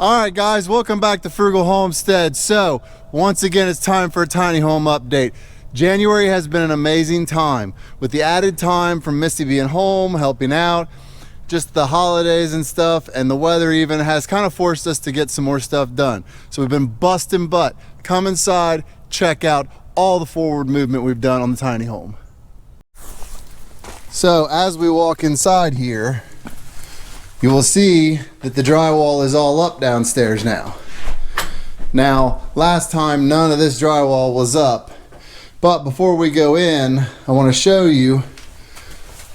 All right, guys, welcome back to Frugal Homestead. So once again, it's time for a tiny home update. January has been an amazing time with the added time from Misty being home, helping out, just the holidays and stuff, and the weather even has kind of forced us to get some more stuff done. So we've been busting butt. Come inside, check out all the forward movement we've done on the tiny home. So as we walk inside here, you will see that the drywall is all up downstairs now. Now, last time none of this drywall was up, but before we go in, I want to show you,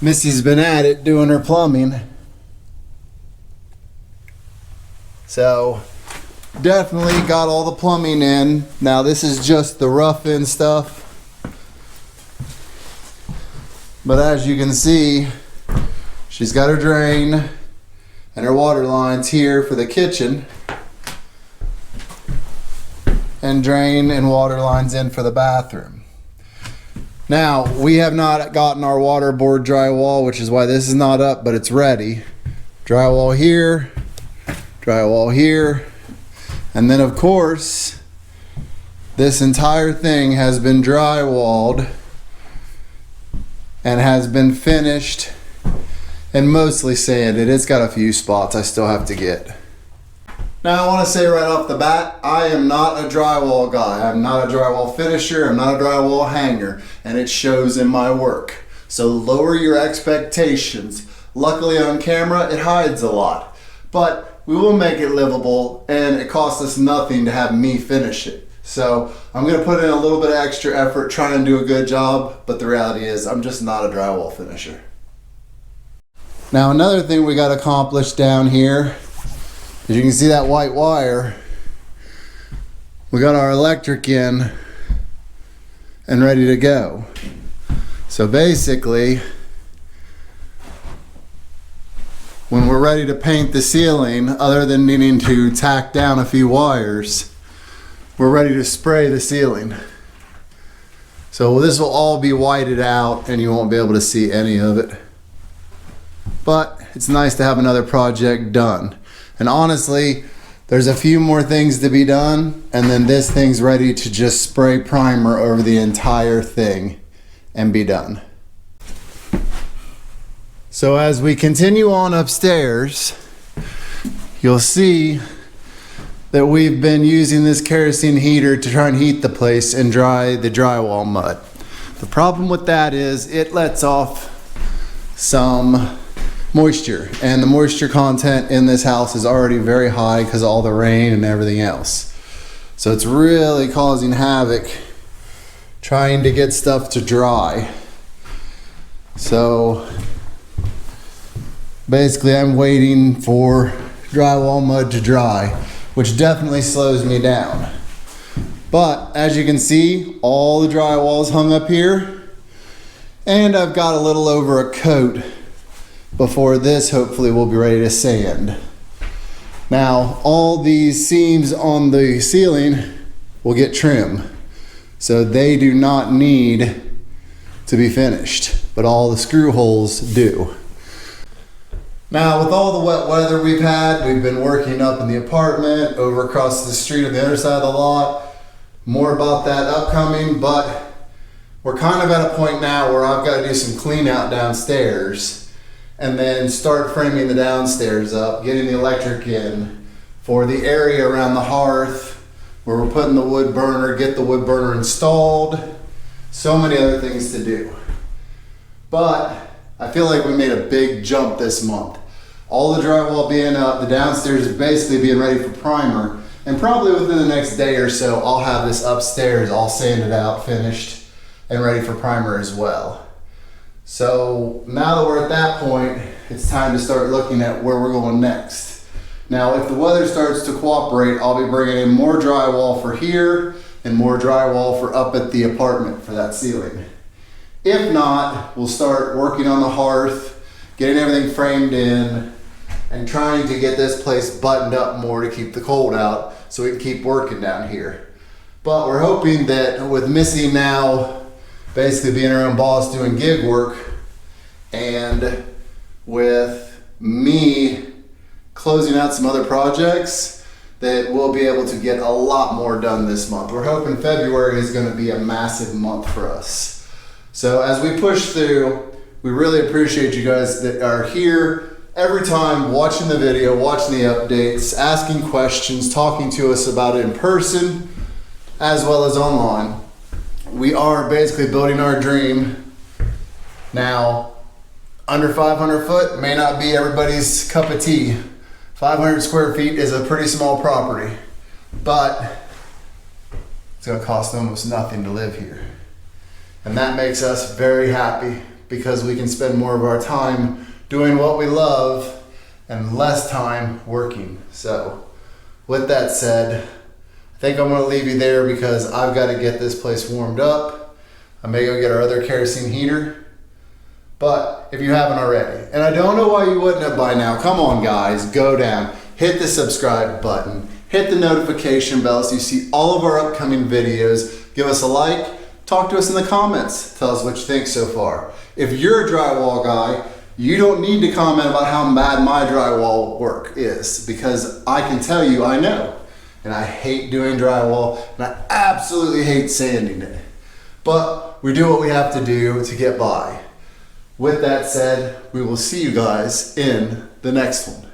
Missy's been at it doing her plumbing. So, definitely got all the plumbing in. Now this is just the rough in stuff. But as you can see, she's got her drain and her water lines here for the kitchen, and drain and water lines in for the bathroom. Now, we have not gotten our water board drywall, which is why this is not up, but it's ready. Drywall here, and then of course, this entire thing has been drywalled and has been finished and mostly sanded. It's got a few spots I still have to get. Now I want to say right off the bat, I am not a drywall guy. I'm not a drywall finisher. I'm not a drywall hanger, and it shows in my work. So lower your expectations. Luckily on camera, it hides a lot, but we will make it livable, and it costs us nothing to have me finish it. So I'm going to put in a little bit of extra effort trying to do a good job, but the reality is I'm just not a drywall finisher. Now another thing we got accomplished down here, as you can see that white wire, we got our electric in and ready to go. So basically, when we're ready to paint the ceiling, other than needing to tack down a few wires, we're ready to spray the ceiling. So this will all be whited out and you won't be able to see any of it. But it's nice to have another project done. And honestly, there's a few more things to be done, and then this thing's ready to just spray primer over the entire thing and be done. So as we continue on upstairs, you'll see that we've been using this kerosene heater to try and heat the place and dry the drywall mud. The problem with that is it lets off some moisture, and the moisture content in this house is already very high because of all the rain and everything else. So it's really causing havoc trying to get stuff to dry. So basically I'm waiting for drywall mud to dry, which definitely slows me down. But as you can see, all the drywall is hung up here, and I've got a little over a coat before this hopefully will be ready to sand. Now all these seams on the ceiling will get trim, so they do not need to be finished, but all the screw holes do. Now with all the wet weather we've had, we've been working up in the apartment, over across the street on the other side of the lot. More about that upcoming, but we're kind of at a point now where I've got to do some clean out downstairs and then start framing the downstairs up, getting the electric in for the area around the hearth where we're putting the wood burner, get the wood burner installed. So many other things to do. But I feel like we made a big jump this month. All the drywall being up, the downstairs is basically being ready for primer, and probably within the next day or so I'll have this upstairs all sanded out, finished, and ready for primer as well. So now that we're at that point, it's time to start looking at where we're going next. Now, if the weather starts to cooperate, I'll be bringing in more drywall for here and more drywall for up at the apartment for that ceiling. If not, we'll start working on the hearth, getting everything framed in, and trying to get this place buttoned up more to keep the cold out so we can keep working down here. But we're hoping that with Missy now basically being our own boss, doing gig work, and with me closing out some other projects, that we'll be able to get a lot more done this month. We're hoping February is going to be a massive month for us. So as we push through, we really appreciate you guys that are here every time, watching the video, watching the updates, asking questions, talking to us about it in person as well as online. We are basically building our dream. Now, under 500 foot may not be everybody's cup of tea. 500 square feet is a pretty small property, but it's gonna cost almost nothing to live here. And that makes us very happy because we can spend more of our time doing what we love and less time working. So with that said, I think I'm gonna leave you there because I've got to get this place warmed up. I may go get our other kerosene heater. But if you haven't already, and I don't know why you wouldn't have by now, come on guys, go down, hit the subscribe button, hit the notification bell so you see all of our upcoming videos. Give us a like, talk to us in the comments, tell us what you think so far. If you're a drywall guy, you don't need to comment about how bad my drywall work is, because I can tell you I know. And I hate doing drywall, and I absolutely hate sanding it. But we do what we have to do to get by. With that said, we will see you guys in the next one.